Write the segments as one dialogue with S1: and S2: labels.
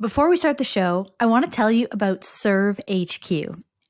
S1: Before we start the show, I want to tell you about Serve HQ.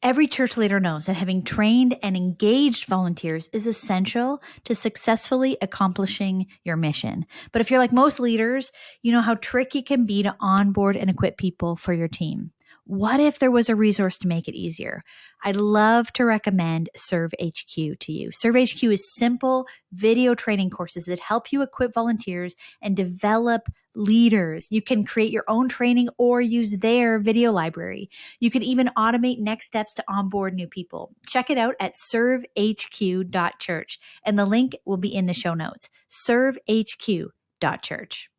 S1: Every church leader knows that having trained and engaged volunteers is essential to successfully accomplishing your mission. But if you're like most leaders, you know how tricky it can be to onboard and equip people for your team. What if there was a resource to make it easier? I'd love to recommend Serve HQ to you. Serve HQ is simple video training courses that help you equip volunteers and develop leaders. You can create your own training or use their video library. You can even automate next steps to onboard new people. Check it out at servehq.church, and the link will be in the show notes. servehq.church.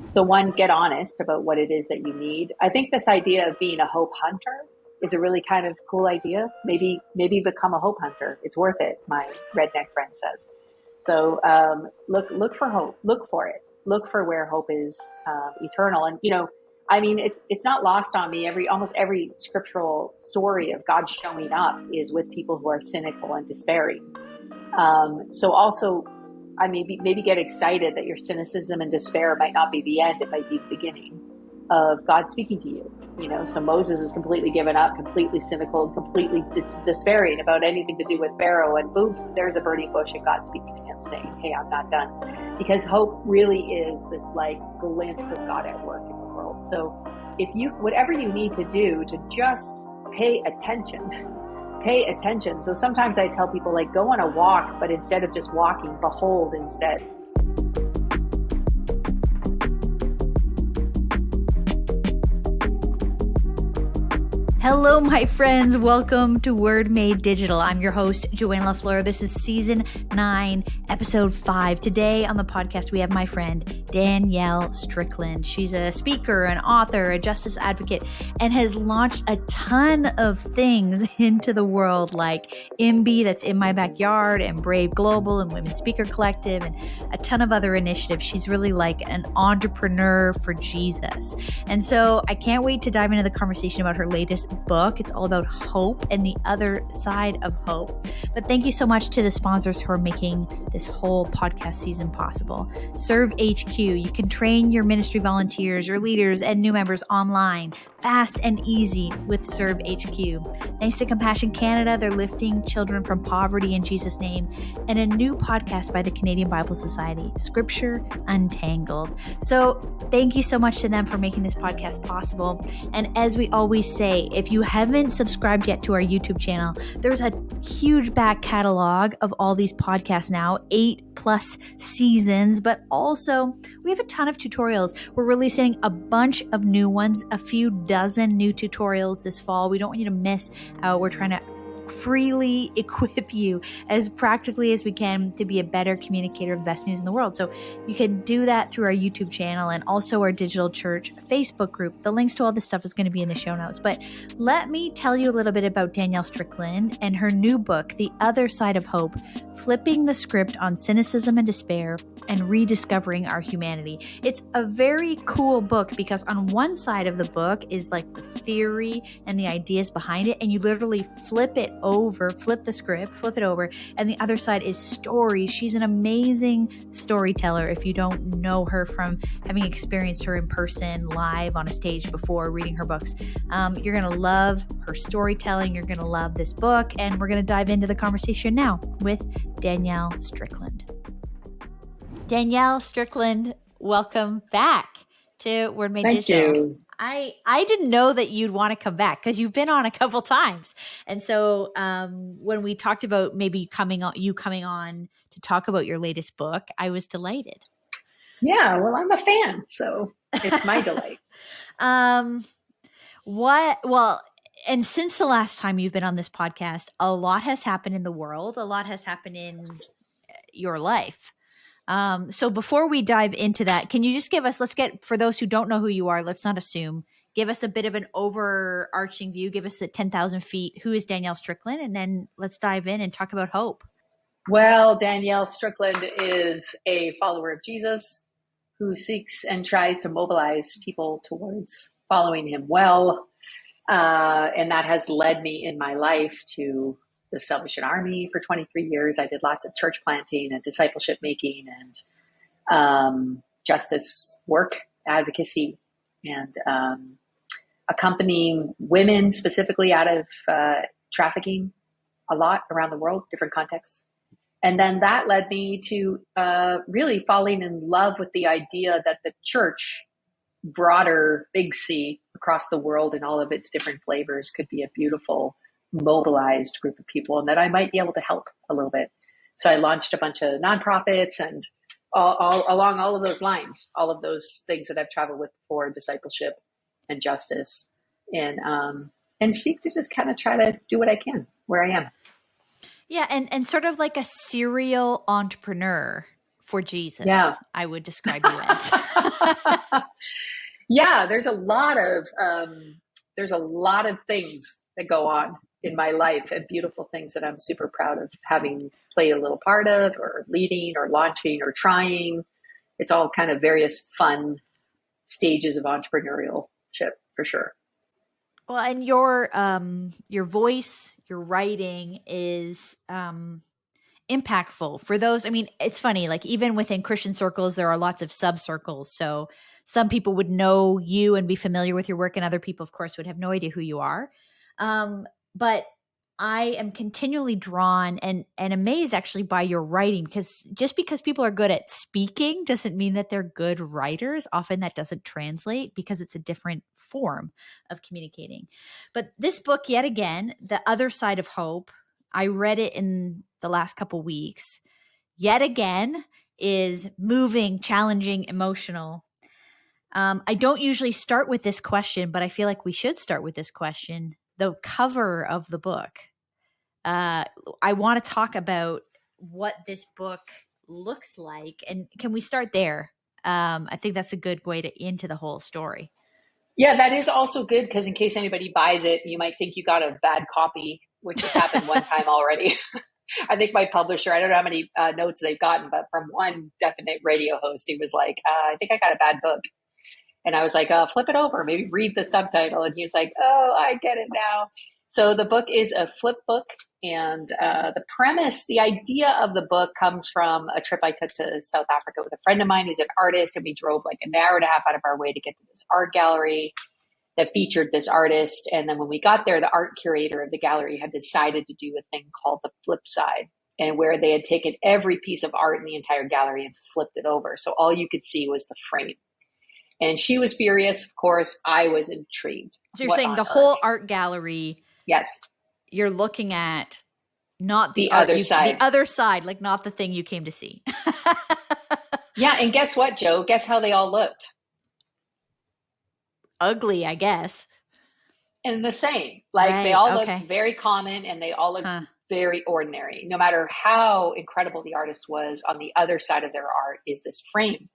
S2: So one, get honest about what it is that you need. I think this idea of being a hope hunter is a really kind of cool idea. Maybe become a hope hunter. It's worth it, my redneck friend says. So look for hope. Look for it. Look for where hope is eternal. And, it's not lost on me. Almost every scriptural story of God showing up is with people who are cynical and despairing. So also, maybe get excited that your cynicism and despair might not be the end. It might be the beginning of God speaking to you. So Moses is completely given up, completely cynical, completely despairing about anything to do with Pharaoh. And boom, there's a burning bush and God speaking to him saying, hey, I'm not done. Because hope really is this glimpse of God at work in the world. So whatever you need to do to just pay attention. So sometimes I tell people go on a walk, but instead of just walking, behold instead.
S1: Hello, my friends. Welcome to Word Made Digital. I'm your host, Joanne LaFleur. This is Season 9, Episode 5. Today on the podcast, we have my friend, Danielle Strickland. She's a speaker, an author, a justice advocate, and has launched a ton of things into the world like IMBY, that's In My Backyard, and Brave Global, and Women's Speaker Collective, and a ton of other initiatives. She's really like an entrepreneur for Jesus. And so I can't wait to dive into the conversation about her latest book. It's all about hope and the other side of hope. But thank you so much to the sponsors who are making this whole podcast season possible. Serve HQ. You can train your ministry volunteers, your leaders, and new members online, fast and easy with Serve HQ. Thanks to Compassion Canada, they're lifting children from poverty in Jesus' name, and a new podcast by the Canadian Bible Society, Scripture Untangled. So thank you so much to them for making this podcast possible. And as we always say, if you haven't subscribed yet to our YouTube channel, there's a huge back catalog of all these podcasts now, 8+ seasons, but also we have a ton of tutorials. We're releasing a bunch of new ones, a few dozen new tutorials this fall. We don't want you to miss out. We're trying to freely equip you as practically as we can to be a better communicator of the best news in the world. So you can do that through our YouTube channel and also our Digital Church Facebook group. The links to all this stuff is going to be in the show notes. But let me tell you a little bit about Danielle Strickland and her new book, The Other Side of Hope, Flipping the Script on Cynicism and Despair and Rediscovering Our Humanity. It's a very cool book because on one side of the book is the theory and the ideas behind it, and you literally flip the script, flip it over, and the other side is stories. She's an amazing storyteller. If you don't know her from having experienced her in person, live on a stage before, reading her books, you're going to love her storytelling. You're going to love this book, and we're going to dive into the conversation now with Danielle Strickland. Danielle Strickland, welcome back to Word Made Digital.
S2: Thank you.
S1: I didn't know that you'd want to come back because you've been on a couple times. And so when we talked about maybe you coming on to talk about your latest book, I was delighted.
S2: Yeah, well, I'm a fan, so it's my delight.
S1: And since the last time you've been on this podcast, a lot has happened in the world. A lot has happened in your life. So before we dive into that, can you just for those who don't know who you are, let's not assume, give us a bit of an overarching view, give us the 10,000 feet. Who is Danielle Strickland? And then let's dive in and talk about hope.
S2: Well, Danielle Strickland is a follower of Jesus who seeks and tries to mobilize people towards following him well. And that has led me in my life to the Salvation Army for 23 years. I did lots of church planting and discipleship making and justice work, advocacy. and accompanying women specifically out of trafficking a lot around the world, different contexts. And then that led me to really falling in love with the idea that the church, broader, big C, across the world in all of its different flavors, could be a beautiful, mobilized group of people, and that I might be able to help a little bit. So I launched a bunch of nonprofits and all along all of those lines, all of those things that I've traveled with before, discipleship and justice, and seek to just kind of try to do what I can where I am.
S1: Yeah, and sort of like a serial entrepreneur for Jesus,
S2: Yeah.
S1: I would describe you as.
S2: Yeah, there's a lot of things that go on in my life, and beautiful things that I'm super proud of having played a little part of, or leading, or launching, or trying. It's all kind of various fun stages of entrepreneurship, for sure.
S1: Well, and your voice, your writing is impactful for those. I mean, it's funny, like even within Christian circles, there are lots of sub circles. So some people would know you and be familiar with your work, and other people, of course, would have no idea who you are. But I am continually drawn and amazed actually by your writing, because just because people are good at speaking doesn't mean that they're good writers. Often that doesn't translate because it's a different form of communicating. But this book, yet again, The Other Side of Hope, I read it in the last couple weeks, yet again is moving, challenging, emotional. I don't usually start with this question, but I feel like we should start with this question. The cover of the book. I want to talk about what this book looks like. And can we start there? I think that's a good way to into the whole story.
S2: Yeah, that is also good, because in case anybody buys it, you might think you got a bad copy, which has happened one time already. I think my publisher, I don't know how many notes they've gotten, but from one definite radio host, he was like, I think I got a bad book. And I was like, flip it over, maybe read the subtitle. And he was like, oh, I get it now. So the book is a flip book. And the premise, the idea of the book comes from a trip I took to South Africa with a friend of mine who's an artist. And we drove like an hour and a half out of our way to get to this art gallery that featured this artist. And then when we got there, the art curator of the gallery had decided to do a thing called the flip side, and where they had taken every piece of art in the entire gallery and flipped it over. So all you could see was the frame. And she was furious. Of course, I was intrigued.
S1: So you're saying the whole art gallery.
S2: Yes.
S1: You're looking at not the
S2: other side.
S1: The other side, like not the thing you came to see.
S2: Yeah. And guess what, Joe? Guess how they all looked?
S1: Ugly, I guess.
S2: And the same. Like they all looked very common, and they all looked very ordinary. No matter how incredible the artist was, on the other side of their art is this frame.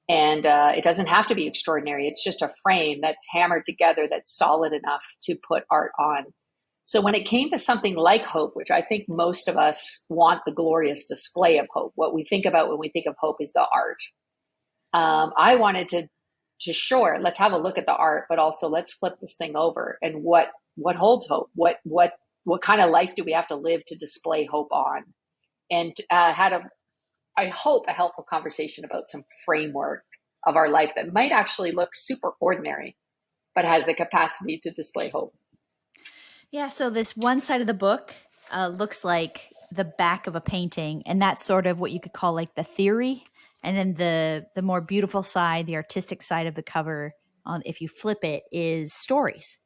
S2: And it doesn't have to be extraordinary. It's just a frame that's hammered together, that's solid enough to put art on. So when it came to something like hope, which I think most of us want the glorious display of hope, what we think about when we think of hope is the art. I wanted to sure, let's have a look at the art, but also let's flip this thing over, and what holds hope? What kind of life do we have to live to display hope on? And I hope, a helpful conversation about some framework of our life that might actually look super ordinary, but has the capacity to display hope.
S1: Yeah. So this one side of the book looks like the back of a painting, and that's sort of what you could call like the theory. And then the more beautiful side, the artistic side of the cover, if you flip it, is stories.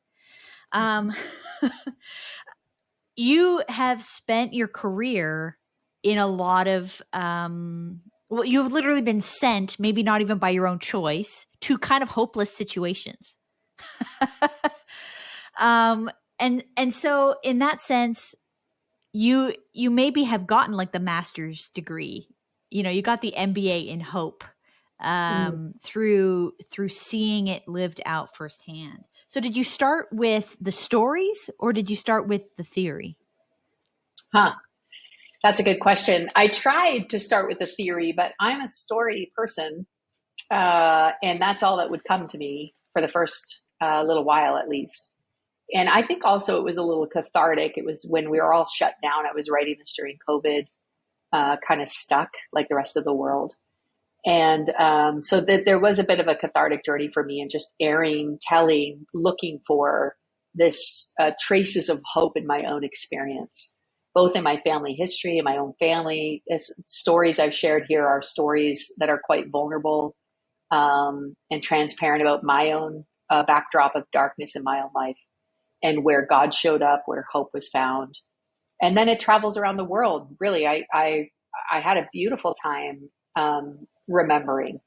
S1: You have spent your career in a lot of, well, you've literally been sent, maybe not even by your own choice, to kind of hopeless situations. And so in that sense, you maybe have gotten like the master's degree. You know, you got the MBA in hope through seeing it lived out firsthand. So did you start with the stories, or did you start with the theory?
S2: That's a good question. I tried to start with the theory, but I'm a story person. And that's all that would come to me for the first little while, at least. And I think also it was a little cathartic. It was when we were all shut down. I was writing this during COVID, kind of stuck like the rest of the world. And so that there was a bit of a cathartic journey for me, and just airing, telling, looking for this traces of hope in my own experience, both in my family history, in my own family. Stories I've shared here are stories that are quite vulnerable and transparent about my own backdrop of darkness in my own life, and where God showed up, where hope was found. And then it travels around the world. Really, I had a beautiful time remembering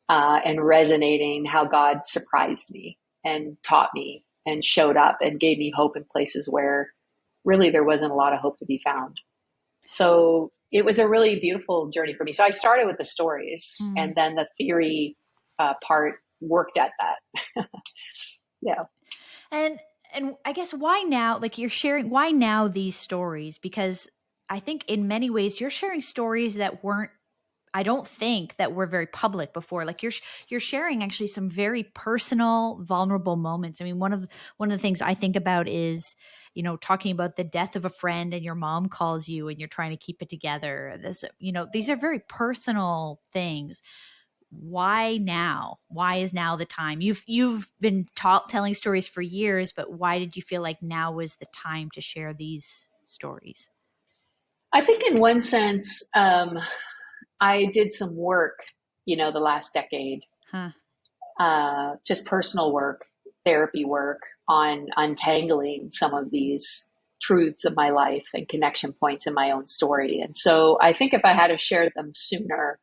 S2: and resonating how God surprised me and taught me and showed up and gave me hope in places where really there wasn't a lot of hope to be found. So it was a really beautiful journey for me. So I started with the stories, and then the theory part worked at that. Yeah.
S1: And I guess why now, like you're sharing, why now these stories? Because I think in many ways you're sharing stories that weren't, I don't think that were very public before. Like you're sharing actually some very personal, vulnerable moments. I mean, one of the things I think about is, you know, talking about the death of a friend and your mom calls you and you're trying to keep it together. This, you know, these are very personal things. Why now? Why is now the time? You've been telling stories for years, but why did you feel like now was the time to share these stories?
S2: I think in one sense, I did some work, the last decade,
S1: Huh.
S2: just personal work, therapy work on untangling some of these truths of my life and connection points in my own story. And so I think if I had shared them sooner,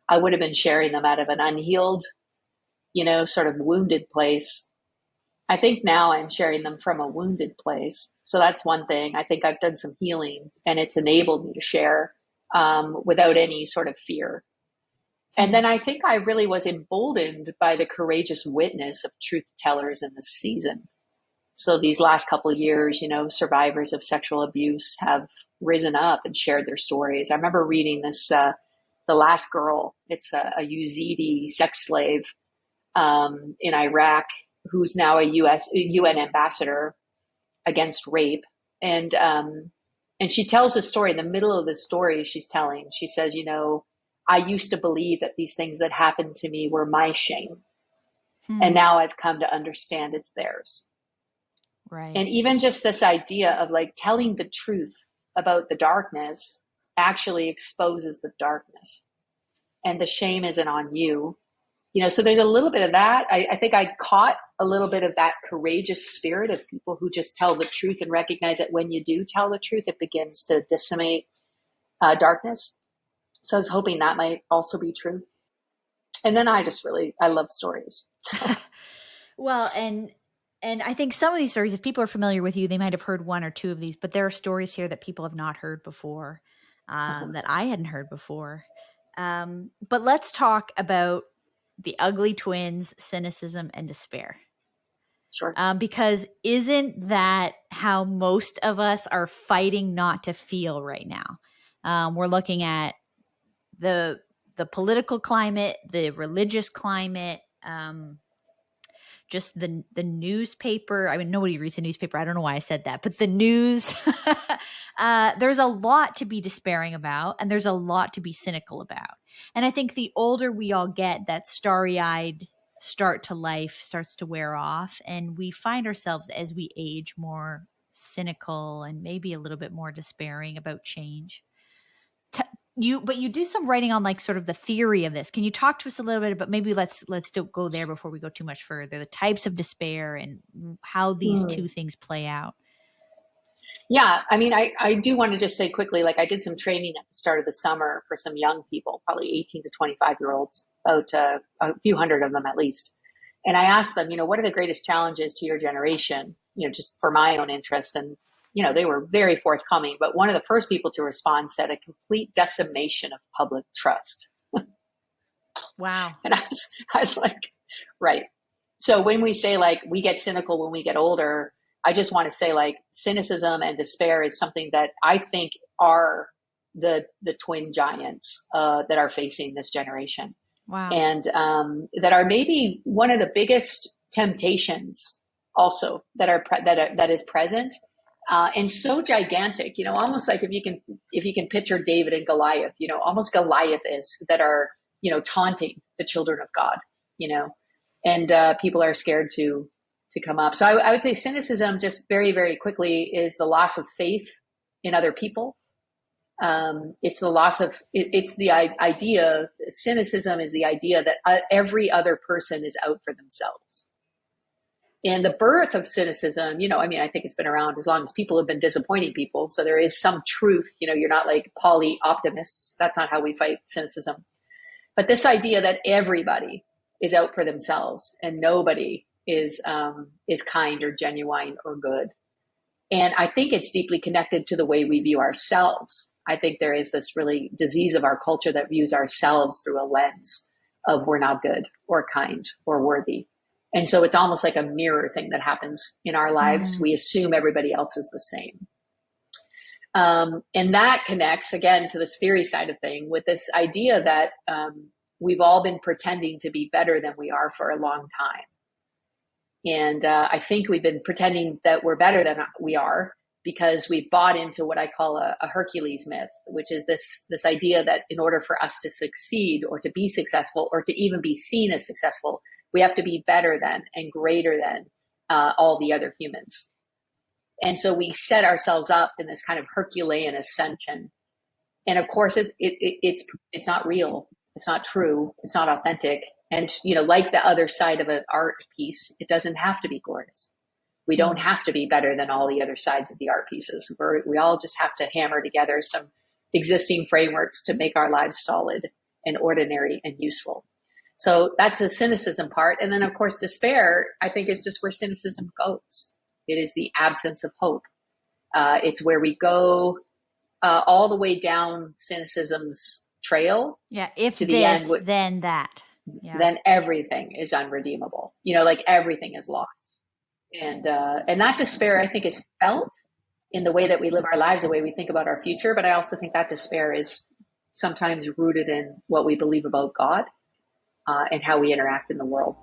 S2: I would have been sharing them out of an unhealed, sort of wounded place. I think now I'm sharing them from a wounded place. So that's one thing. I think I've done some healing, and it's enabled me to share without any sort of fear. And then I think I really was emboldened by the courageous witness of truth tellers in this season. So these last couple of years, survivors of sexual abuse have risen up and shared their stories. I remember reading this, The Last Girl. It's a Yazidi sex slave in Iraq, who's now a UN ambassador against rape. And she tells a story. In the middle of the story she's telling, she says, I used to believe that these things that happened to me were my shame. And now I've come to understand it's theirs.
S1: Right.
S2: And even just this idea of like telling the truth about the darkness actually exposes the darkness. And the shame isn't on you. So there's a little bit of that. I think I caught a little bit of that courageous spirit of people who just tell the truth and recognize that when you do tell the truth, it begins to disseminate darkness. So I was hoping that might also be true. And then I love stories.
S1: Well, and I think some of these stories, if people are familiar with you, they might have heard one or two of these, but there are stories here that people have not heard before, that I hadn't heard before. But let's talk about the ugly twins, cynicism, and despair.
S2: Sure.
S1: Because isn't that how most of us are fighting not to feel right now? We're looking at the political climate, the religious climate, just the newspaper. I mean, nobody reads the newspaper. I don't know why I said that, but the news. There's a lot to be despairing about, and there's a lot to be cynical about. And I think the older we all get, that starry-eyed start to life starts to wear off, and we find ourselves as we age more cynical and maybe a little bit more despairing about change. But you do some writing on like sort of the theory of this. Can you talk to us a little bit about, maybe let's go there before we go too much further, the types of despair and how these two things play out?
S2: Yeah. I mean, I do want to just say quickly, like I did some training at the start of the summer for some young people, probably 18 to 25-year-olds, about a few hundred of them at least. And I asked them, what are the greatest challenges to your generation, just for my own interest. And they were very forthcoming, but one of the first people to respond said a complete decimation of public trust.
S1: Wow.
S2: And I was like, right. So when we say like we get cynical when we get older, I just want to say like cynicism and despair is something that I think are the twin giants that are facing this generation.
S1: Wow.
S2: And that are maybe one of the biggest temptations also that is present. And so gigantic, almost like if you can picture David and Goliath, almost Goliath-esque, that are taunting the children of God, and people are scared to come up. So I would say cynicism, just very, very quickly, is the loss of faith in other people. It's the loss of, it's the idea, cynicism is the idea that every other person is out for themselves. And the birth of cynicism, I think it's been around as long as people have been disappointing people. So there is some truth, you're not like poly optimists. That's not how we fight cynicism. But this idea that everybody is out for themselves and nobody is kind or genuine or good. And I think it's deeply connected to the way we view ourselves. I think there is this really disease of our culture that views ourselves through a lens of we're not good or kind or worthy. And so it's almost like a mirror thing that happens in our lives. We assume everybody else is the same. And that connects, again, to this theory side of thing with this idea that we've all been pretending to be better than we are for a long time. And I think we've been pretending that we're better than we are because we've bought into what I call a Hercules myth, which is this idea that in order for us to succeed or to be successful or to even be seen as successful, we have to be better than and greater than all the other humans. And so we set ourselves up in this kind of Herculean ascension. And of course, it's not real. It's not true. It's not authentic. And, like the other side of an art piece, it doesn't have to be glorious. We don't have to be better than all the other sides of the art pieces. We all just have to hammer together some existing frameworks to make our lives solid and ordinary and useful. So that's the cynicism part. And then, of course, despair, I think, is just where cynicism goes. It is the absence of hope. It's where we go all the way down cynicism's trail.
S1: Yeah, if
S2: to
S1: this,
S2: the end,
S1: then that. Yeah.
S2: Then everything is unredeemable. Like everything is lost. And that despair, I think, is felt in the way that we live our lives, the way we think about our future. But I also think that despair is sometimes rooted in what we believe about God and how we interact in the world.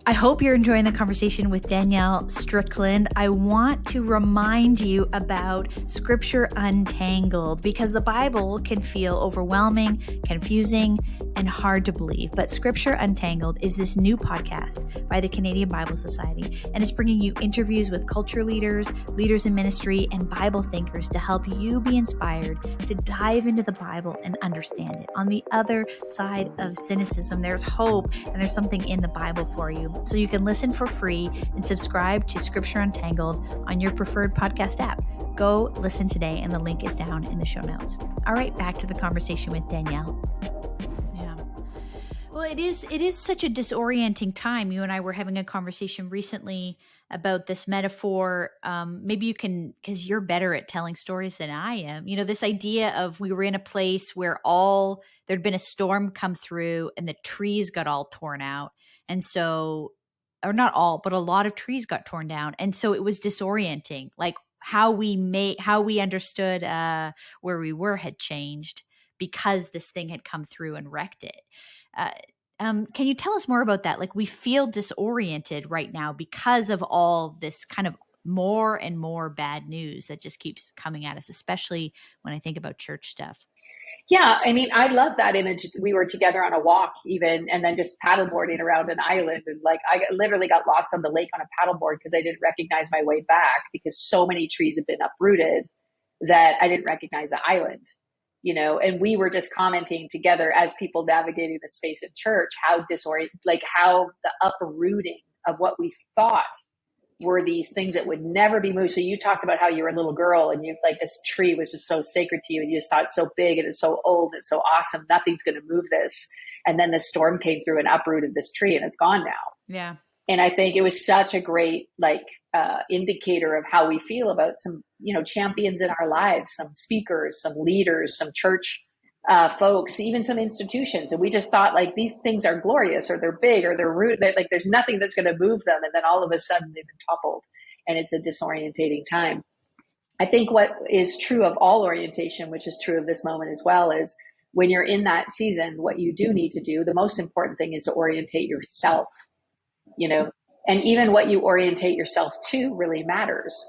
S1: I hope you're enjoying the conversation with Danielle Strickland. I want to remind you about Scripture Untangled because the Bible can feel overwhelming, confusing, and hard to believe. But Scripture Untangled is this new podcast by the Canadian Bible Society, and it's bringing you interviews with culture leaders, leaders in ministry, and Bible thinkers to help you be inspired to dive into the Bible and understand it. On the other side of cynicism, there's hope, and there's something in the Bible for you. So you can listen for free and subscribe to Scripture Untangled on your preferred podcast app. Go listen today, and the link is down in the show notes. All right, back to the conversation with Danielle. Yeah. Well, it is such a disorienting time. You and I were having a conversation recently about this metaphor. Maybe you can, because you're better at telling stories than I am. This idea of we were in a place where there'd been a storm come through and the trees got all torn out. And so, or not all, but a lot of trees got torn down. And so it was disorienting, like how we understood where we were had changed because this thing had come through and wrecked it. Can you tell us more about that? Like we feel disoriented right now because of all this kind of more and more bad news that just keeps coming at us, especially when I think about church stuff.
S2: Yeah, I love that image. We were together on a walk even, and then just paddleboarding around an island. And I literally got lost on the lake on a paddleboard because I didn't recognize my way back because so many trees had been uprooted that I didn't recognize the island, and we were just commenting together as people navigating the space in church, how how the uprooting of what we thought were these things that would never be moved. So you talked about how you were a little girl and this tree was just so sacred to you and you just thought it's so big and it's so old and it's so awesome. Nothing's going to move this. And then the storm came through and uprooted this tree and it's gone now.
S1: Yeah.
S2: And I think it was such a great indicator of how we feel about some, champions in our lives, some speakers, some leaders, some church folks, even some institutions. And we just thought these things are glorious or they're big or they're rooted. There's nothing that's going to move them. And then all of a sudden they've been toppled and it's a disorientating time. I think what is true of all orientation, which is true of this moment as well, is when you're in that season, what you do need to do, the most important thing is to orientate yourself, and even what you orientate yourself to really matters.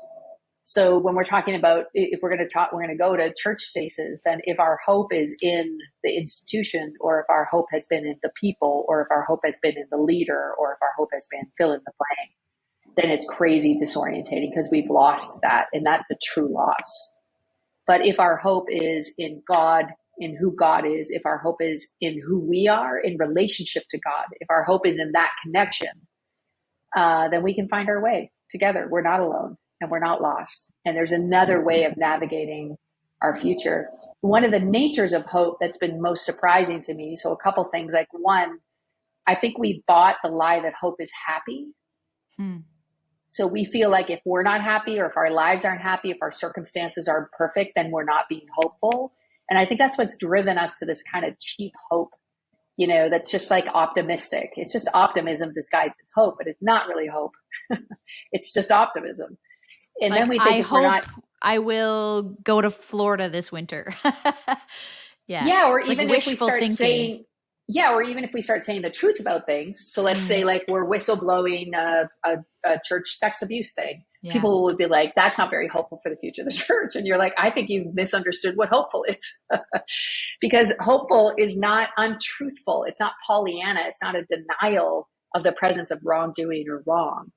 S2: So when we're talking about, if we're going to talk, we're going to go to church spaces, then if our hope is in the institution, or if our hope has been in the people, or if our hope has been in the leader, or if our hope has been fill in the blank, then it's crazy disorientating because we've lost that. And that's a true loss. But if our hope is in God, in who God is, if our hope is in who we are in relationship to God, if our hope is in that connection, then we can find our way together. We're not alone and we're not lost. And there's another way of navigating our future. One of the natures of hope that's been most surprising to me. So a couple things, like one, I think we bought the lie that hope is happy. So we feel like if we're not happy, or if our lives aren't happy, if our circumstances aren't perfect, then we're not being hopeful. And I think that's what's driven us to this kind of cheap hope, that's just like optimistic. It's just optimism disguised as hope, but it's not really hope. It's just optimism. And like, then we think
S1: I will go to Florida this winter.
S2: Yeah. Or even if we start saying, or even if we start saying the truth about things. So let's say like we're whistleblowing a church sex abuse thing. Yeah. People would be like, that's not very hopeful for the future of the church. And you're like, I think you've misunderstood what hopeful is. Because hopeful is not untruthful. It's not Pollyanna. It's not a denial of the presence of wrongdoing or wrong.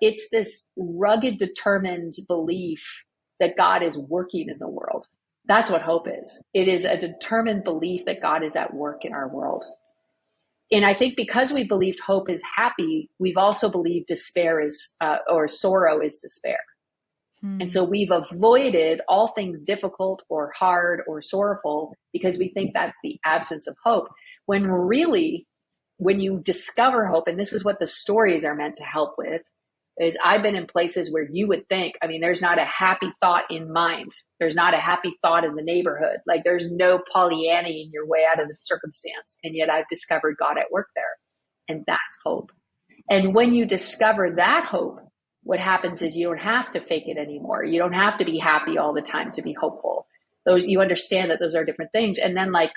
S2: It's this rugged, determined belief that God is working in the world. That's what hope is. It is a determined belief that God is at work in our world. And I think because we believed hope is happy, we've also believed despair is, or sorrow is despair. And so we've avoided all things difficult or hard or sorrowful because we think that's the absence of hope. When really, when you discover hope, and this is what the stories are meant to help with, is I've been in places where you would think, there's not a happy thought in mind. There's not a happy thought in the neighborhood. Like there's no Pollyanning your way out of the circumstance. And yet I've discovered God at work there. And that's hope. And when you discover that hope, what happens is you don't have to fake it anymore. You don't have to be happy all the time to be hopeful. You understand that those are different things. And then like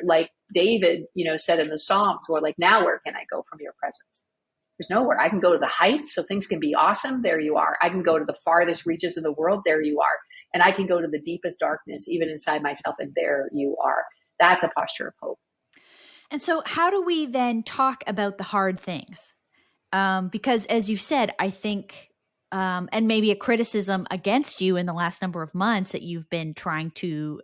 S2: David, said in the Psalms, or like, now where can I go from your presence? There's nowhere. I can go to the heights so things can be awesome. There you are. I can go to the farthest reaches of the world. There you are. And I can go to the deepest darkness, even inside myself. And there you are. That's a posture of hope.
S1: And so how do we then talk about the hard things? Because as you said, I think, and maybe a criticism against you in the last number of months that you've been trying to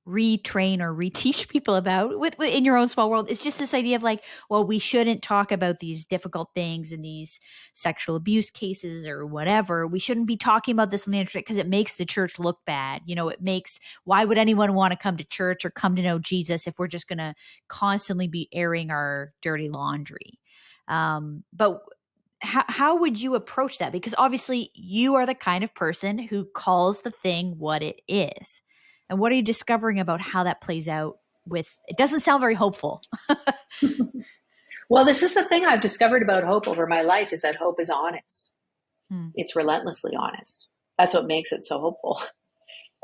S1: retrain or reteach people about in your own small world, is just this idea of like, well, we shouldn't talk about these difficult things and these sexual abuse cases or whatever. We shouldn't be talking about this on the internet because it makes the church look bad. Why would anyone want to come to church or come to know Jesus if we're just going to constantly be airing our dirty laundry? But how would you approach that? Because obviously you are the kind of person who calls the thing what it is. And what are you discovering about how that plays out it doesn't sound very hopeful.
S2: Well, this is the thing I've discovered about hope over my life, is that hope is honest. It's relentlessly honest. That's what makes it so hopeful.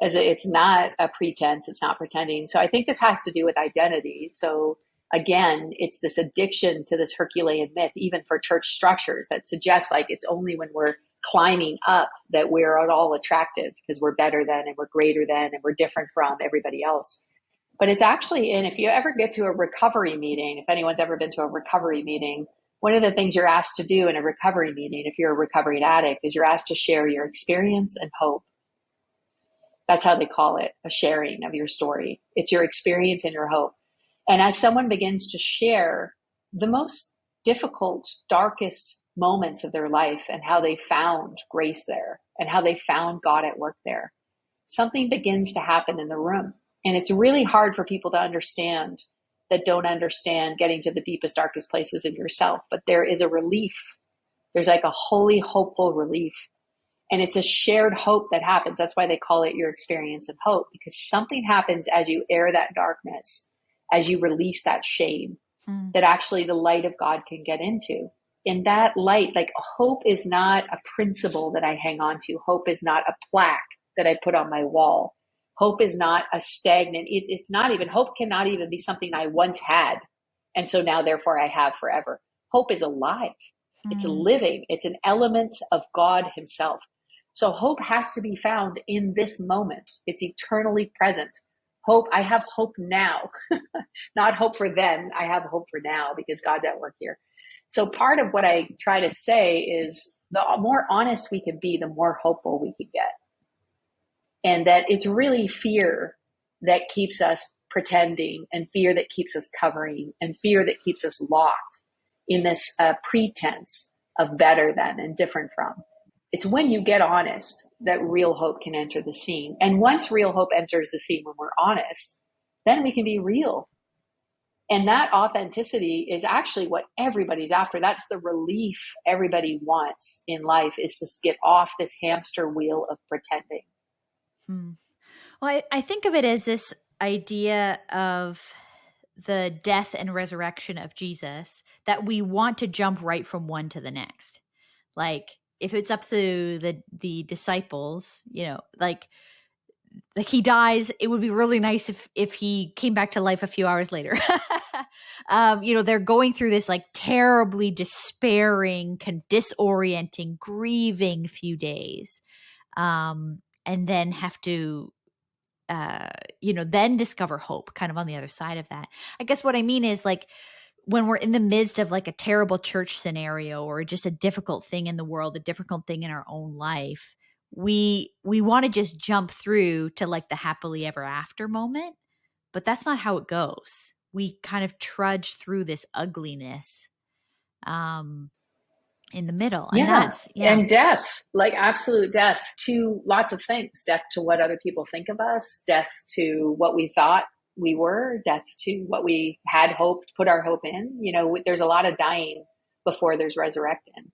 S2: As it's not a pretense. It's not pretending. So I think this has to do with identity. So again, it's this addiction to this Herculean myth, even for church structures, that suggests like it's only when we're climbing up that we're at all attractive because we're better than, and we're greater than, and we're different from everybody else. But it's actually if you ever get to a recovery meeting, if anyone's ever been to a recovery meeting, one of the things you're asked to do in a recovery meeting, if you're a recovering addict, is you're asked to share your experience and hope. That's how they call it, a sharing of your story. It's your experience and your hope. And as someone begins to share the most difficult, darkest moments of their life and how they found grace there and how they found God at work there, something begins to happen in the room. And it's really hard for people to understand that don't understand getting to the deepest, darkest places in yourself. But there is a relief. There's like a holy, hopeful relief. And it's a shared hope that happens. That's why they call it your experience of hope, because something happens as you air that darkness, as you release that shame, that actually the light of God can get into. In that light, like hope is not a principle that I hang on to. Hope is not a plaque that I put on my wall. Hope is not a stagnant. It's not even, hope cannot even be something I once had. And so now therefore I have forever. Hope is alive. It's living. It's an element of God himself. So hope has to be found in this moment. It's eternally present. Hope, I have hope now, not hope for then. I have hope for now because God's at work here. So part of what I try to say is the more honest we can be, the more hopeful we can get. And that it's really fear that keeps us pretending, and fear that keeps us covering, and fear that keeps us locked in this pretense of better than and different from. It's when you get honest that real hope can enter the scene. And once real hope enters the scene, when we're honest, then we can be real. And that authenticity is actually what everybody's after. That's the relief everybody wants in life, is to get off this hamster wheel of pretending.
S1: Well, I think of it as this idea of the death and resurrection of Jesus, that we want to jump right from one to the next. Like, if it's up to the disciples, like he dies, it would be really nice if he came back to life a few hours later. They're going through this like terribly despairing, disorienting, grieving few days, and then have to then discover hope kind of on the other side of that. I guess what I mean is, like, when we're in the midst of like a terrible church scenario or just a difficult thing in the world, a difficult thing in our own life, we want to just jump through to like the happily ever after moment, but that's not how it goes. We kind of trudge through this ugliness in the middle. And that's,
S2: and death, like absolute death to lots of things. Death to what other people think of us, death to what we thought we were, death to what we had hoped, put our hope in. There's a lot of dying before there's resurrecting.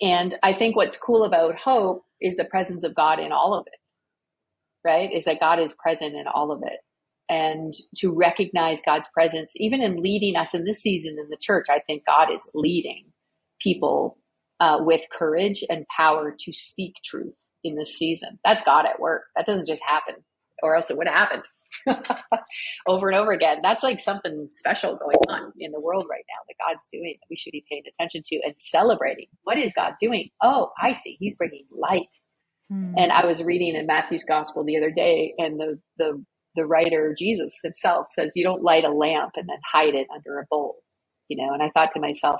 S2: And I think what's cool about hope is the presence of God in all of it, right? Is that God is present in all of it. And to recognize God's presence, even in leading us in this season in the church, I think God is leading people with courage and power to speak truth in this season. That's God at work. That doesn't just happen, or else it would have happened over and over again. That's like something special going on in the world right now that God's doing, that we should be paying attention to and celebrating. What is God doing? Oh, I see. He's bringing light. And I was reading in Matthew's gospel the other day, and the writer, Jesus himself, says, you don't light a lamp and then hide it under a bowl, and I thought to myself,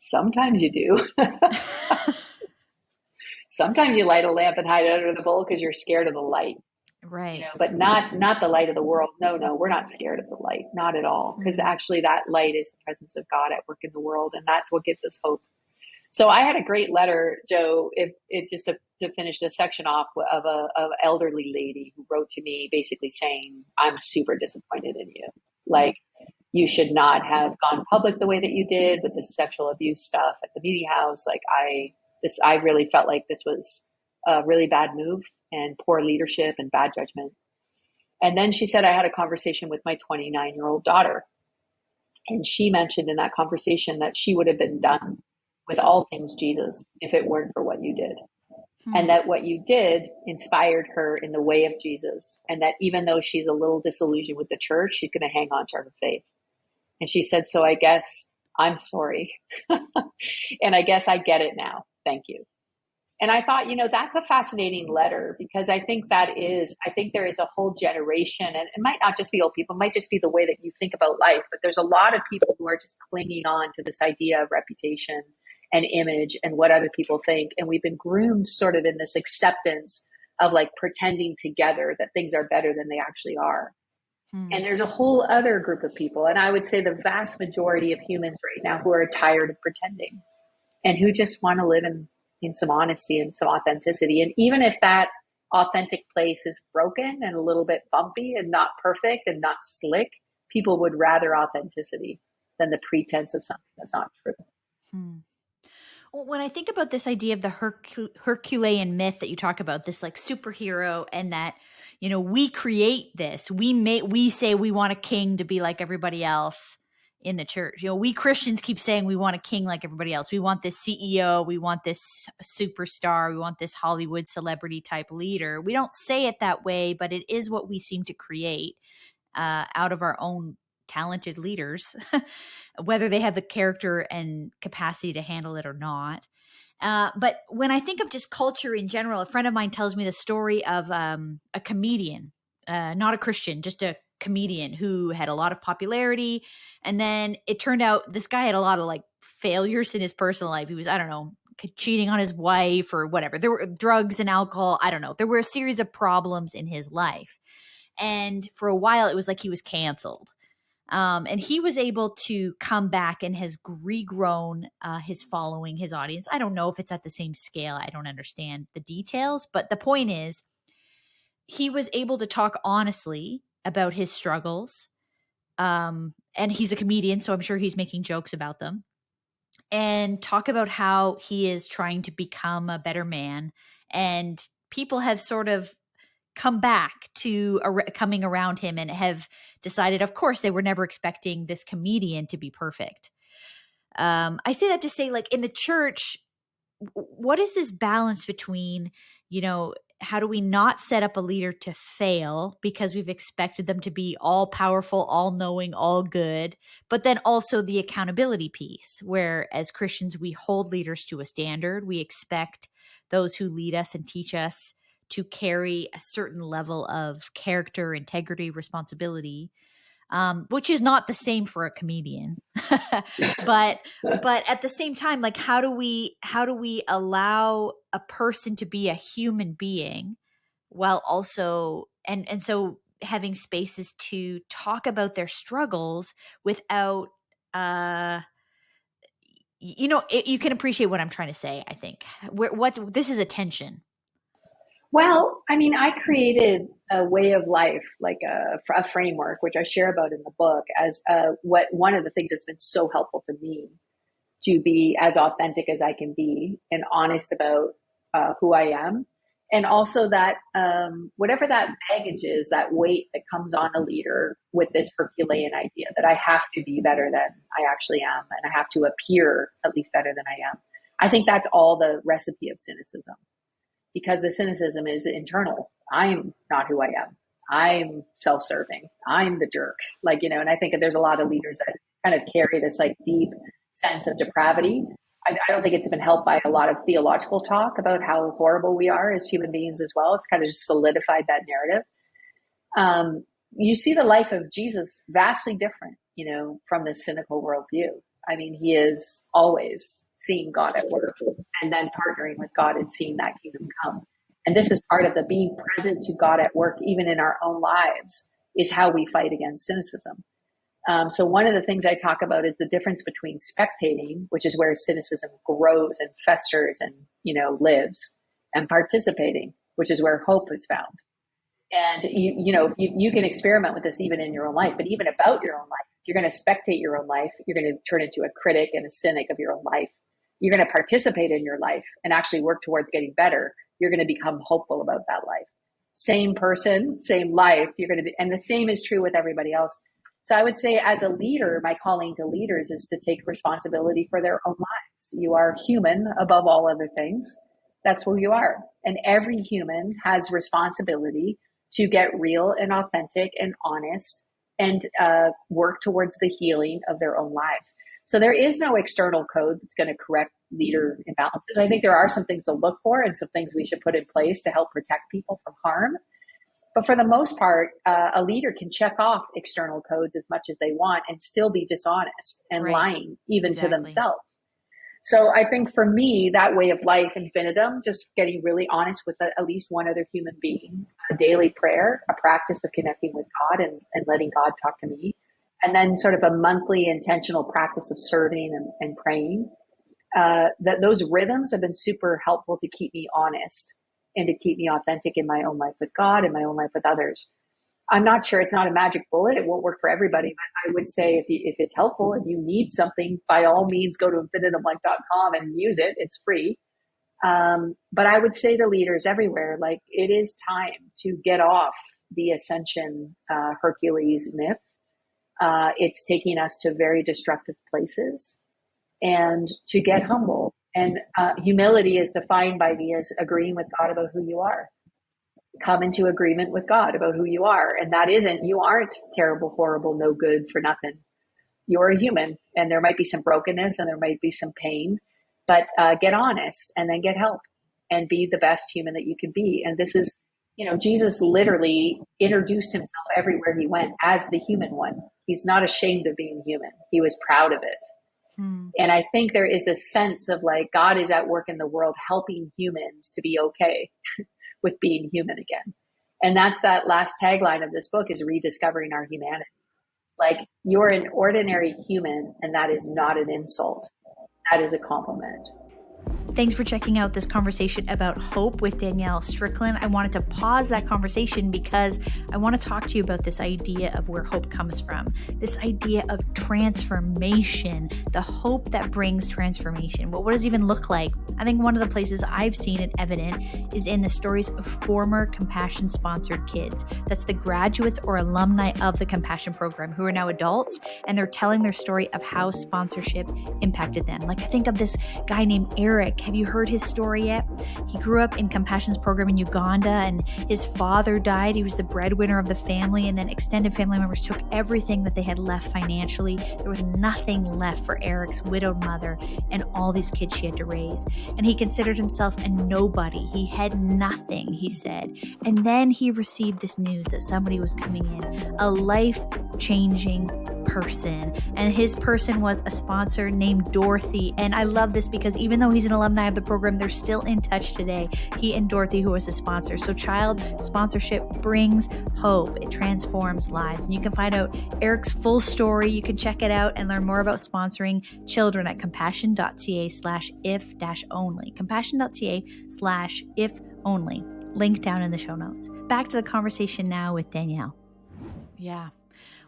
S2: sometimes you do. Sometimes you light a lamp and hide it under the bowl because you're scared of the light.
S1: Right.
S2: But not the light of the world. No, we're not scared of the light. Not at all. Because actually that light is the presence of God at work in the world. And that's what gives us hope. So I had a great letter, Joe, just to finish this section off, of an elderly lady who wrote to me basically saying, I'm super disappointed in you. Like, you should not have gone public the way that you did with the sexual abuse stuff at the meeting house. Like, I really felt like this was a really bad move and poor leadership and bad judgment. And then she said, I had a conversation with my 29-year-old daughter. And she mentioned in that conversation that she would have been done with all things Jesus if it weren't for what you did. And that what you did inspired her in the way of Jesus. And that even though she's a little disillusioned with the church, she's going to hang on to her faith. And she said, so I guess I'm sorry. And I guess I get it now. Thank you. And I thought, that's a fascinating letter, because I think there is a whole generation, and it might not just be old people, it might just be the way that you think about life, but there's a lot of people who are just clinging on to this idea of reputation and image and what other people think. And we've been groomed sort of in this acceptance of like pretending together that things are better than they actually are. And there's a whole other group of people, and I would say the vast majority of humans right now, who are tired of pretending and who just want to live in some honesty and some authenticity. And even if that authentic place is broken and a little bit bumpy and not perfect and not slick, people would rather authenticity than the pretense of something that's not true.
S1: Well, when I think about this idea of the Herculean myth that you talk about, this like superhero, and that, we create this, we say we want a king to be like everybody else in the church. We Christians keep saying we want a king like everybody else. We want this CEO. We want this superstar. We want this Hollywood celebrity type leader. We don't say it that way, but it is what we seem to create out of our own talented leaders, whether they have the character and capacity to handle it or not. But when I think of just culture in general, a friend of mine tells me the story of a comedian, not a Christian, just a comedian who had a lot of popularity. And then it turned out this guy had a lot of like failures in his personal life. He was, I don't know, cheating on his wife or whatever. There were drugs and alcohol. I don't know. There were a series of problems in his life. And for a while, it was like he was canceled. And he was able to come back and has regrown his following, his audience. I don't know if it's at the same scale. I don't understand the details. But the point is, he was able to talk honestly about his struggles. And he's a comedian, so I'm sure he's making jokes about them. And talk about how he is trying to become a better man. And people have sort of come back to coming around him and have decided, of course, they were never expecting this comedian to be perfect. I say that to say, like, in the church, what is this balance between, how do we not set up a leader to fail because we've expected them to be all powerful, all knowing, all good, but then also the accountability piece, where as Christians, we hold leaders to a standard. We expect those who lead us and teach us to carry a certain level of character, integrity, responsibility, which is not the same for a comedian. but at the same time, like, how do we allow a person to be a human being while also and so having spaces to talk about their struggles without you can appreciate what I'm trying to say. I think this is a tension.
S2: Well, I mean, I created a way of life, like a framework, which I share about in the book as one of the things that's been so helpful to me to be as authentic as I can be and honest about who I am. And also that whatever that baggage is, that weight that comes on a leader with this Herculean idea that I have to be better than I actually am, and I have to appear at least better than I am. I think that's all the recipe of cynicism, because the cynicism is internal. I'm not who I am. I'm self-serving. I'm the jerk. And I think that there's a lot of leaders that kind of carry this like deep sense of depravity. I don't think it's been helped by a lot of theological talk about how horrible we are as human beings as well. It's kind of just solidified that narrative. You see the life of Jesus vastly different, from this cynical worldview. I mean, he is always seeing God at work and then partnering with God and seeing that kingdom come. And this is part of the being present to God at work, even in our own lives, is how we fight against cynicism. So one of the things I talk about is the difference between spectating, which is where cynicism grows and festers and, lives, and participating, which is where hope is found. And you can experiment with this even in your own life, but even about your own life. If you're going to spectate your own life, you're going to turn into a critic and a cynic of your own life. You're going to participate in your life and actually work towards getting better. You're going to become hopeful about that life. Same person, same life. And the same is true with everybody else. So I would say, as a leader, my calling to leaders is to take responsibility for their own lives. You are human above all other things. That's who you are. And every human has responsibility to get real and authentic and honest and work towards the healing of their own lives. So there is no external code that's going to correct leader imbalances. I think there are some things to look for and some things we should put in place to help protect people from harm. But for the most part, a leader can check off external codes as much as they want and still be dishonest and lying even to themselves. So I think for me, that way of life, infinitum, just getting really honest with at least one other human being, a daily prayer, a practice of connecting with God and letting God talk to me, and then sort of a monthly intentional practice of serving and praying, that those rhythms have been super helpful to keep me honest and to keep me authentic in my own life with God and my own life with others. I'm not sure, it's not a magic bullet. It won't work for everybody, but I would say if it's helpful and you need something, by all means, go to infinitumlife.com and use it. It's free. But I would say to leaders everywhere, like, it is time to get off the ascension Hercules myth. It's taking us to very destructive places, and to get humble. And humility is defined by me as agreeing with God about who you are. Come into agreement with God about who you are. And that isn't, you aren't terrible, horrible, no good for nothing. You're a human, and there might be some brokenness and there might be some pain. but get honest and then get help and be the best human that you can be. And this is, Jesus literally introduced himself everywhere he went as the human one. He's not ashamed of being human. He was proud of it. And I think there is this sense of like, God is at work in the world, helping humans to be okay with being human again. And that's that last tagline of this book, is rediscovering our humanity. Like, you're an ordinary human, and that is not an insult. That is a compliment.
S1: Thanks for checking out this conversation about hope with Danielle Strickland. I wanted to pause that conversation because I want to talk to you about this idea of where hope comes from, this idea of transformation, the hope that brings transformation. What does it even look like? I think one of the places I've seen it evident is in the stories of former Compassion-sponsored kids. That's the graduates or alumni of the Compassion program who are now adults, and they're telling their story of how sponsorship impacted them. Like, I think of this guy named Eric. Have you heard his story yet? He grew up in Compassion's program in Uganda, and his father died. He was the breadwinner of the family, and then extended family members took everything that they had left financially. There was nothing left for Eric's widowed mother and all these kids she had to raise. And he considered himself a nobody. He had nothing, he said. And then he received this news that somebody was coming in, a life-changing person. And his person was a sponsor named Dorothy. And I love this because even though he's an alumni of the program, they're still in touch today. He and Dorothy, who was a sponsor. So child sponsorship brings hope. It transforms lives. And you can find out Eric's full story. You can check it out and learn more about sponsoring children at compassion.ca/if-only. Compassion.ca/if-only. Link down in the show notes. Back to the conversation now with Danielle. Yeah.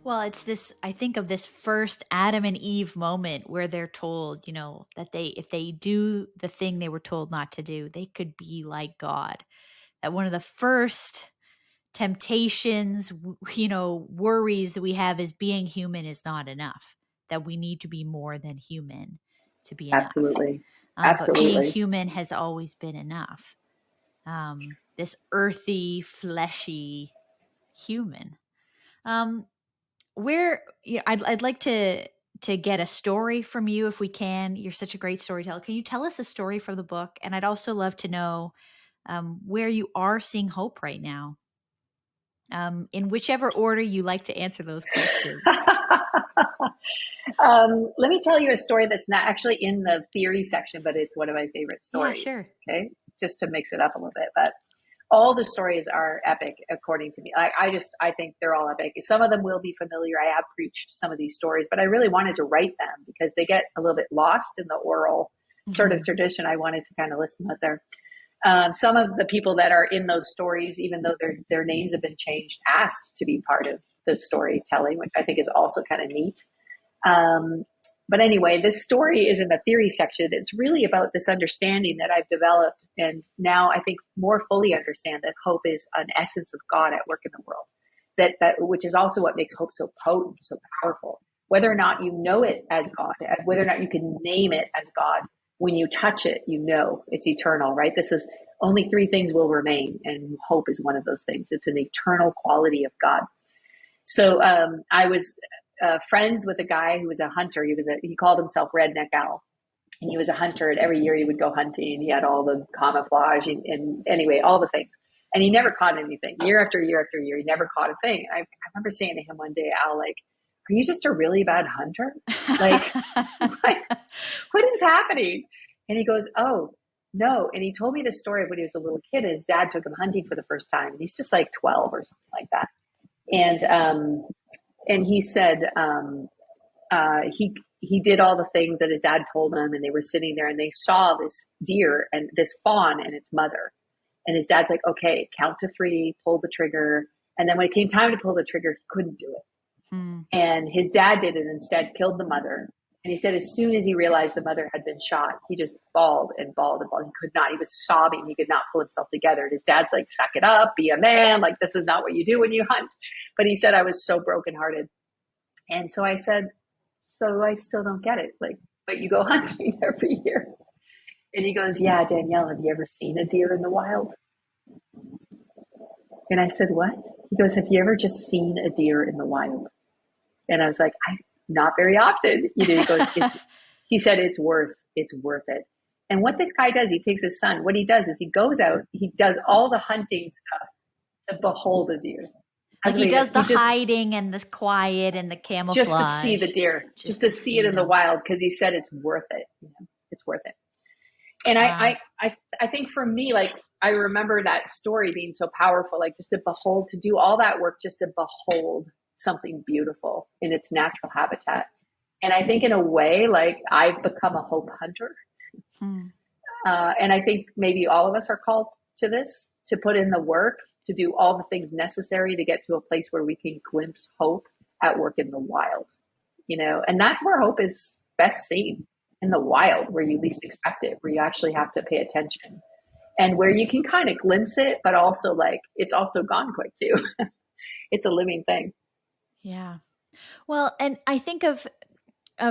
S1: Well, it's this, I think of this first Adam and Eve moment where they're told, that if they do the thing they were told not to do, they could be like God. That one of the first temptations, worries that we have is being human is not enough, that we need to be more than human to be enough.
S2: Absolutely.
S1: But being human has always been enough. This earthy, fleshy human. I'd like to get a story from you if we can. You're such a great storyteller. Can you tell us a story from the book? And I'd also love to know where you are seeing hope right now, in whichever order you like to answer those questions.
S2: Let me tell you a story that's not actually in the theory section, but it's one of my favorite stories.
S1: Yeah, sure.
S2: Okay, just to mix it up a little bit, but all the stories are epic, according to me. I think they're all epic. Some of them will be familiar. I have preached some of these stories, but I really wanted to write them because they get a little bit lost in the oral sort of tradition. I wanted to kind of list them out there. Some of the people that are in those stories, even though their names have been changed, asked to be part of the storytelling, which I think is also kind of neat. But anyway, this story is in the theory section. It's really about this understanding that I've developed, and now I think more fully understand that hope is an essence of God at work in the world. That which is also what makes hope so potent, so powerful. Whether or not you know it as God, whether or not you can name it as God, when you touch it, it's eternal, right? This is only three things will remain, and hope is one of those things. It's an eternal quality of God. So I was friends with a guy who was a hunter. He called himself Redneck Al, and he was a hunter. And every year he would go hunting. He had all the camouflage and anyway, all the things. And he never caught anything. Year after year after year, he never caught a thing. I remember saying to him one day, Al, like, are you just a really bad hunter? Like, what is happening? And he goes, oh, no. And he told me the story of when he was a little kid. His dad took him hunting for the first time. And he's just like 12 or something like that. And he said he did all the things that his dad told him, and they were sitting there and they saw this deer and this fawn and its mother. And his dad's like, okay, count to 3, pull the trigger. And then when it came time to pull the trigger, he couldn't do it. And his dad did it instead, killed the mother. And he said as soon as he realized the mother had been shot, he just bawled and bawled and bawled. He could not. He was sobbing. He could not pull himself together. And his dad's like, suck it up, be a man. Like, this is not what you do when you hunt. But he said, I was so brokenhearted. And so I said, so I still don't get it. Like, but you go hunting every year. And he goes, yeah, Danielle, have you ever seen a deer in the wild? And I said, what? He goes, have you ever just seen a deer in the wild? And I was like, not very often. He goes, he said, it's worth it. And what this guy does, he takes his son. What he does is he goes out, he does all the hunting stuff to behold a deer.
S1: Like he does the hiding and the quiet and the camouflage.
S2: Just to see the deer, just to see it in the wild, because he said it's worth it. It's worth it. And wow. I think for me, like, I remember that story being so powerful, like just to behold, to do all that work, just to behold something beautiful in its natural habitat. And I think in a way, like, I've become a hope hunter. And I think maybe all of us are called to this, to put in the work, to do all the things necessary to get to a place where we can glimpse hope at work in the wild, and that's where hope is best seen, in the wild, where you least expect it, where you actually have to pay attention, and where you can kind of glimpse it, but also, like, it's also gone quick too. It's a living thing.
S1: Yeah. Well, and I think of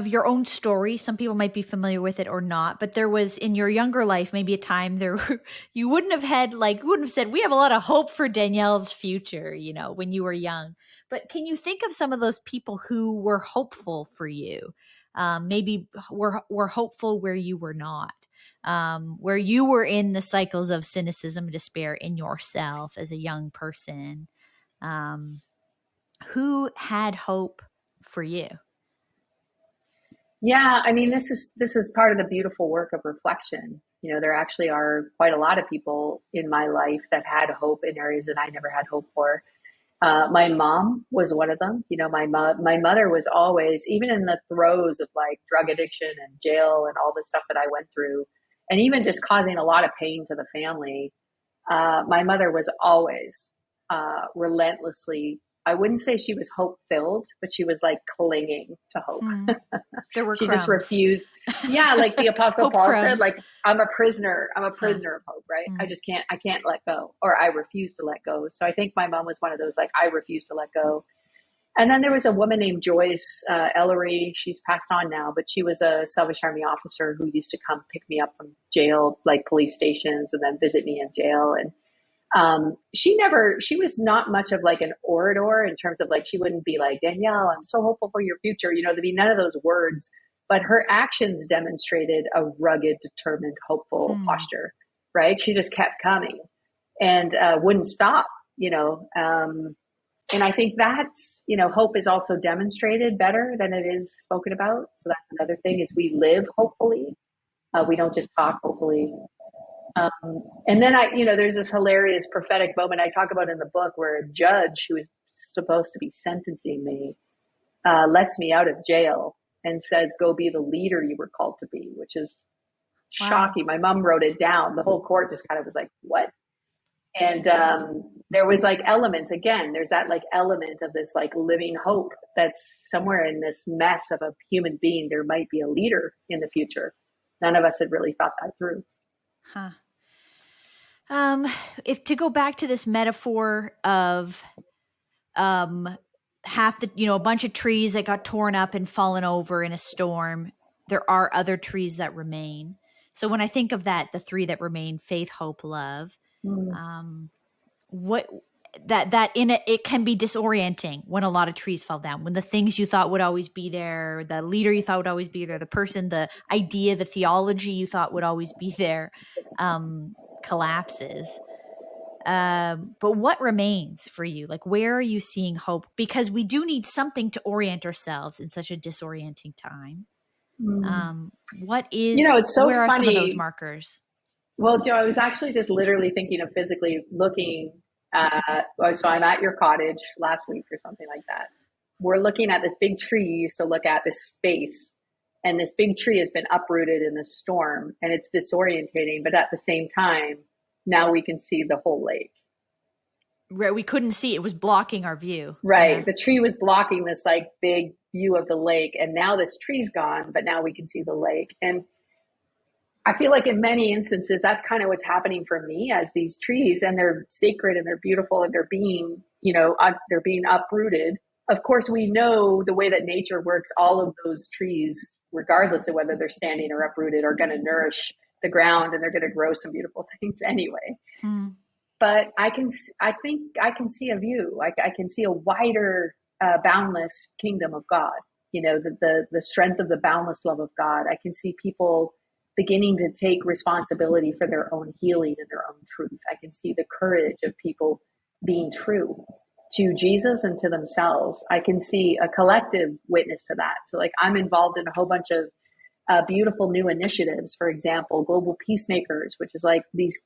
S1: your own story. Some people might be familiar with it or not, but there was in your younger life, maybe a time you wouldn't have said, we have a lot of hope for Danielle's future, when you were young. But can you think of some of those people who were hopeful for you? Maybe were hopeful where you were not, where you were in the cycles of cynicism and despair in yourself as a young person. Who had hope for you?
S2: Yeah, I mean, this is part of the beautiful work of reflection. There actually are quite a lot of people in my life that had hope in areas that I never had hope for. My mom was one of them. My mother was always, even in the throes of like drug addiction and jail and all the stuff that I went through, and even just causing a lot of pain to the family. My mother was always relentlessly, I wouldn't say she was hope filled, but she was like clinging to hope.
S1: There were
S2: she
S1: crumbs.
S2: Just refused. Yeah, like the Apostle Paul said, like, I'm a prisoner of hope, right? I can't let go, or I refuse to let go. So I think my mom was one of those, like, I refuse to let go. And then there was a woman named Joyce Ellery. She's passed on now, but she was a Salvation Army officer who used to come pick me up from jail, like police stations, and then visit me in jail. And she was not much of like an orator in terms of, like, she wouldn't be like, Danielle, I'm so hopeful for your future. There'd be none of those words, but her actions demonstrated a rugged, determined, hopeful posture, right? She just kept coming and wouldn't stop, and I think that's, hope is also demonstrated better than it is spoken about. So that's another thing, is we live hopefully. We don't just talk hopefully. And then there's this hilarious prophetic moment I talk about in the book, where a judge who is supposed to be sentencing me lets me out of jail and says, go be the leader you were called to be, which is shocking. My mom wrote it down. The whole court just kind of was like, what? And there was like elements, again, there's that like element of this like living hope that's somewhere in this mess of a human being. There might be a leader in the future. None of us had really thought that through.
S1: Huh. If to go back to this metaphor of half the, a bunch of trees that got torn up and fallen over in a storm, there are other trees that remain. So when I think of that, the three that remain, faith, hope, love, what that in it can be disorienting when a lot of trees fall down, when the things you thought would always be there, the leader you thought would always be there, the person, the idea, the theology you thought would always be there, collapses. But what remains for you? Like, where are you seeing hope? Because we do need something to orient ourselves in such a disorienting time. What is,
S2: it's so
S1: where
S2: funny.
S1: are some of those markers?
S2: Well, Joe, I was actually just literally thinking of physically looking so I'm at your cottage last week or something like that. We're looking at this big tree you used to look at, this space, and this big tree has been uprooted in the storm, and it's disorientating, but at the same time, now we can see the whole lake.
S1: Right, we couldn't see, it was blocking our view.
S2: Right.
S1: Yeah.
S2: The tree was blocking this like big view of the lake, and now this tree's gone, but now we can see the lake. And I feel like in many instances, that's kind of what's happening for me, as these trees, and they're sacred and they're beautiful and they're being, they're being uprooted. Of course, we know the way that nature works. All of those trees, regardless of whether they're standing or uprooted, are going to nourish the ground, and they're going to grow some beautiful things anyway. But I think I can see a view. I can see a wider, boundless kingdom of God. The strength of the boundless love of God. I can see people beginning to take responsibility for their own healing and their own truth. I can see the courage of people being true to Jesus and to themselves. I can see a collective witness to that. So like I'm involved in a whole bunch of beautiful new initiatives. For example, Global Peacemakers, which is like these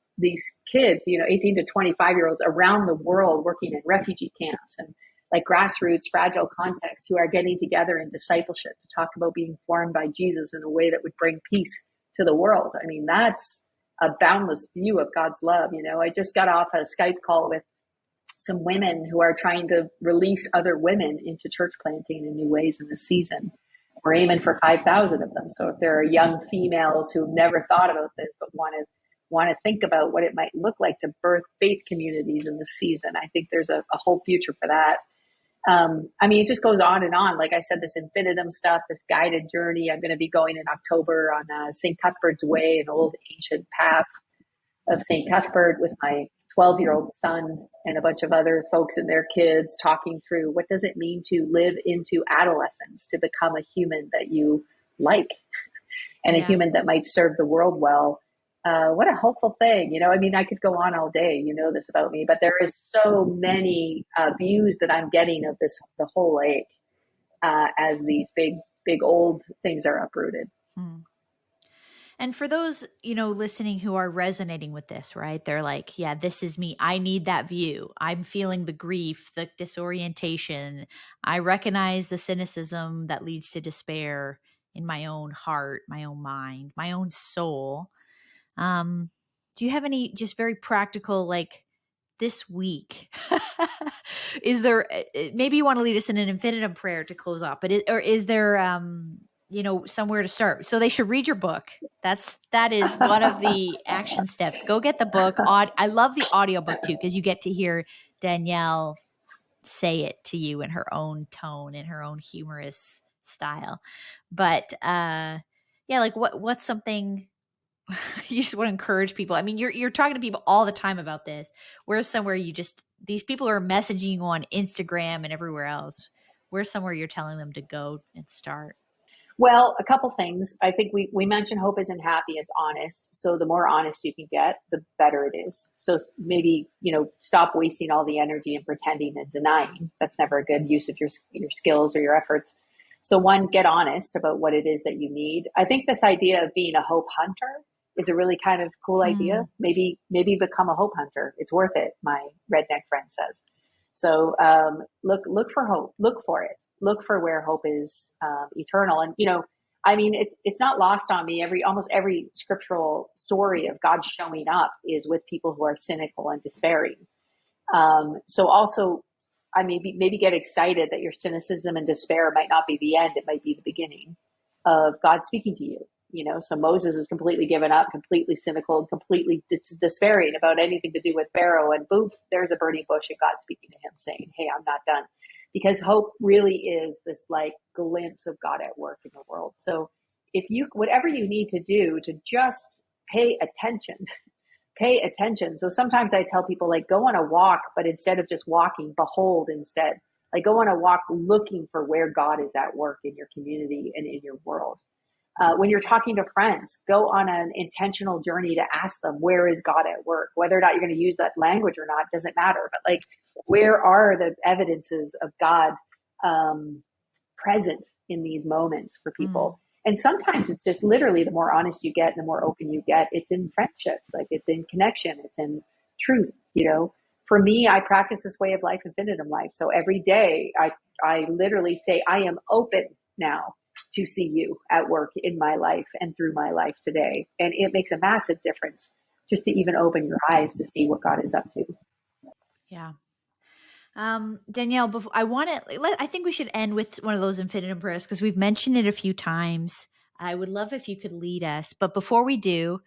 S2: kids, 18 to 25-year-olds around the world working in refugee camps and like grassroots, fragile contexts who are getting together in discipleship to talk about being formed by Jesus in a way that would bring peace to the world. I mean, that's a boundless view of God's love. I just got off a Skype call with some women who are trying to release other women into church planting in new ways in this season. We're aiming for 5,000 of them. So if there are young females who've never thought about this but want to think about what it might look like to birth faith communities in this season, I think there's a whole future for that. It just goes on and on. Like I said, this infinitum stuff, this guided journey. I'm going to be going in October on St. Cuthbert's Way, an old ancient path of St. Cuthbert with my 12-year-old son and a bunch of other folks and their kids, talking through what does it mean to live into adolescence, to become a human that you like and a human that might serve the world well. What a hopeful thing. I could go on all day, this about me, but there is so many views that I'm getting of the whole lake as these big old things are uprooted.
S1: And for those, listening who are resonating with this, right? They're like, yeah, this is me. I need that view. I'm feeling the grief, the disorientation. I recognize the cynicism that leads to despair in my own heart, my own mind, my own soul. Do you have any just very practical, like this week, is there, maybe you want to lead us in an infinitum prayer to close off, but is there, somewhere to start? So they should read your book. That is one of the action steps. Go get the book. I love the audiobook too, because you get to hear Danielle say it to you in her own tone, in her own humorous style. But like what's something you just want to encourage people? I mean, you're talking to people all the time about this. Where's somewhere these people are messaging you on Instagram and everywhere else? Where's somewhere you're telling them to go and start?
S2: Well, a couple things. I think we mentioned hope isn't happy, it's honest. So the more honest you can get, the better it is. So maybe, stop wasting all the energy and pretending and denying. That's never a good use of your skills or your efforts. So one, get honest about what it is that you need. I think this idea of being a hope hunter is a really kind of cool idea. Maybe become a hope hunter. It's worth it, my redneck friend says. So look for hope. Look for it. Look for where hope is eternal. And it's not lost on me. Almost every scriptural story of God showing up is with people who are cynical and despairing. So also, maybe get excited that your cynicism and despair might not be the end. It might be the beginning of God speaking to you. So Moses is completely given up, completely cynical, and completely despairing about anything to do with Pharaoh. And boom, there's a burning bush and God speaking to him saying, hey, I'm not done. Because hope really is this like glimpse of God at work in the world. So whatever you need to do to just pay attention. So sometimes I tell people like, go on a walk, but instead of just walking, behold instead. Like go on a walk looking for where God is at work in your community and in your world. When you're talking to friends, go on an intentional journey to ask them, where is God at work? Whether or not you're going to use that language or not, doesn't matter. But like, where are the evidences of God present in these moments for people? And sometimes it's just literally the more honest you get and the more open you get, it's in friendships, like it's in connection, it's in truth. For me, I practice this way of life, infinitum life. So every day I literally say, I am open now to see you at work in my life and through my life today. And it makes a massive difference just to even open your eyes to see what God is up to.
S1: Yeah. Danielle, I think we should end with one of those infinitum prayers because we've mentioned it a few times. I would love if you could lead us. But before we do,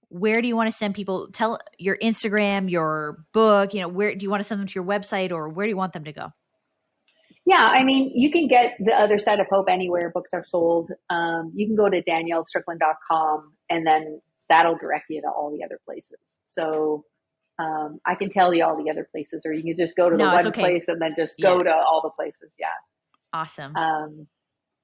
S1: where do you want to send people? Tell your Instagram, your book, where do you want to send them to your website or where do you want them to go?
S2: Yeah, you can get The Other Side of Hope anywhere books are sold. You can go to daniellestrickland.com and then that'll direct you to all the other places. So I can tell you all the other places, or you can just go to the one place and then just go to all the places. Yeah.
S1: Awesome.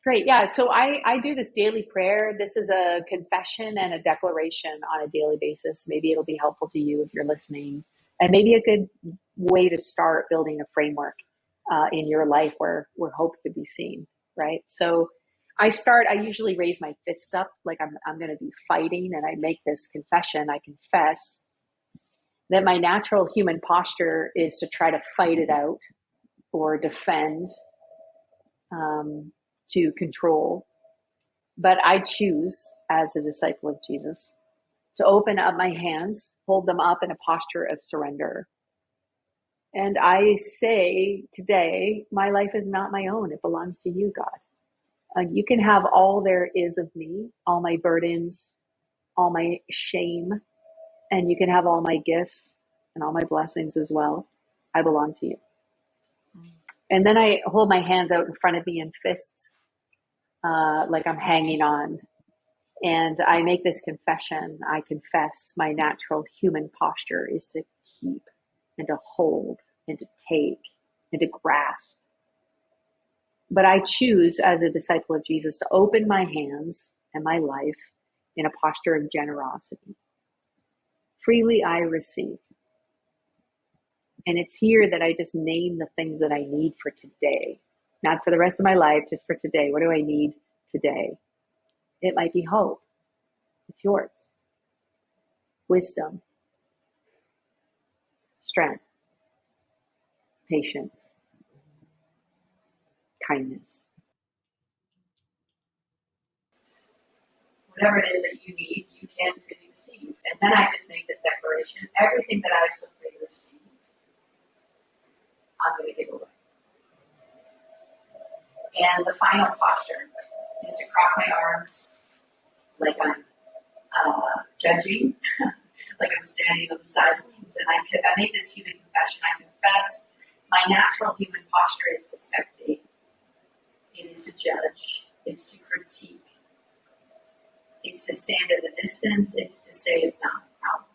S2: Great. Yeah. So I do this daily prayer. This is a confession and a declaration on a daily basis. Maybe it'll be helpful to you if you're listening, and maybe a good way to start building a framework in your life where hope could be seen. Right. So I usually raise my fists up like I'm going to be fighting, and I make this confession. I confess that my natural human posture is to try to fight it out or defend, to control. But I choose, as a disciple of Jesus, to open up my hands, hold them up in a posture of surrender. And I say today, my life is not my own. It belongs to you, God. You can have all there is of me, all my burdens, all my shame, and you can have all my gifts and all my blessings as well. I belong to you. And then I hold my hands out in front of me in fists, like I'm hanging on. And I make this confession. I confess my natural human posture is to keep and to hold and to take and to grasp. But I choose, as a disciple of Jesus, to open my hands and my life in a posture of generosity. Freely I receive. And it's here that I just name the things that I need for today. Not for the rest of my life, just for today. What do I need today? It might be hope. It's yours. Wisdom. Strength. Patience. Kindness. Whatever it is that you need, you can freely receive. And then I just make this declaration. Everything that I've so freely received, I'm going to give away. And the final posture is to cross my arms like I'm judging, like I'm standing on the sidelines. And I make this human confession. I confess my natural human posture is to spectate. It is to judge. It's to critique. It's to stand at a distance. It's to say it's not my problem.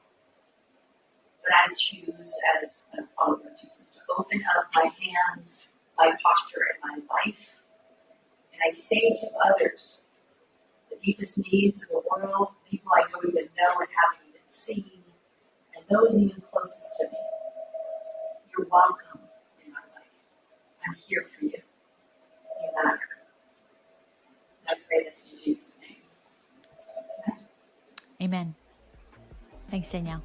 S2: But I choose, as a follower of Jesus, to open up my hands, my posture, and my life. And I say to others, the deepest needs of the world, people I don't even know and haven't even seen, and those even closest to me, you're welcome in my life. I'm here for you. You matter. I pray this in Jesus' name.
S1: Amen. Thanks, Danielle.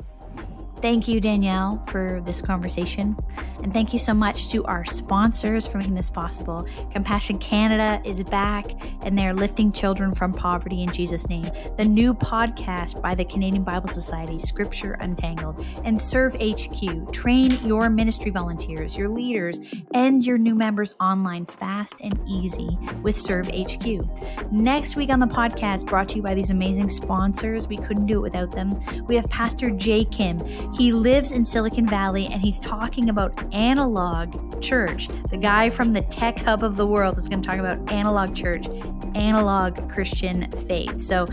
S1: Thank you, Danielle, for this conversation. And thank you so much to our sponsors for making this possible. Compassion Canada is back, and they're lifting children from poverty in Jesus' name. The new podcast by the Canadian Bible Society, Scripture Untangled, and Serve HQ. Train your ministry volunteers, your leaders, and your new members online fast and easy with Serve HQ. Next week on the podcast, brought to you by these amazing sponsors. We couldn't do it without them. We have Pastor Jay Kim. He lives in Silicon Valley, and he's talking about analog church. The guy from the tech hub of the world is going to talk about analog church, analog Christian faith. So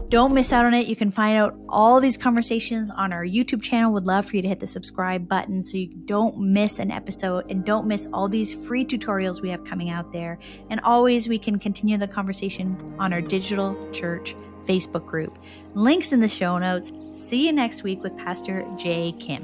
S1: don't miss out on it. You can find out all these conversations on our YouTube channel. Would love for you to hit the subscribe button so you don't miss an episode and don't miss all these free tutorials we have coming out there. And always, we can continue the conversation on our digital church Facebook group. Links in the show notes. See you next week with Pastor Jay Kim.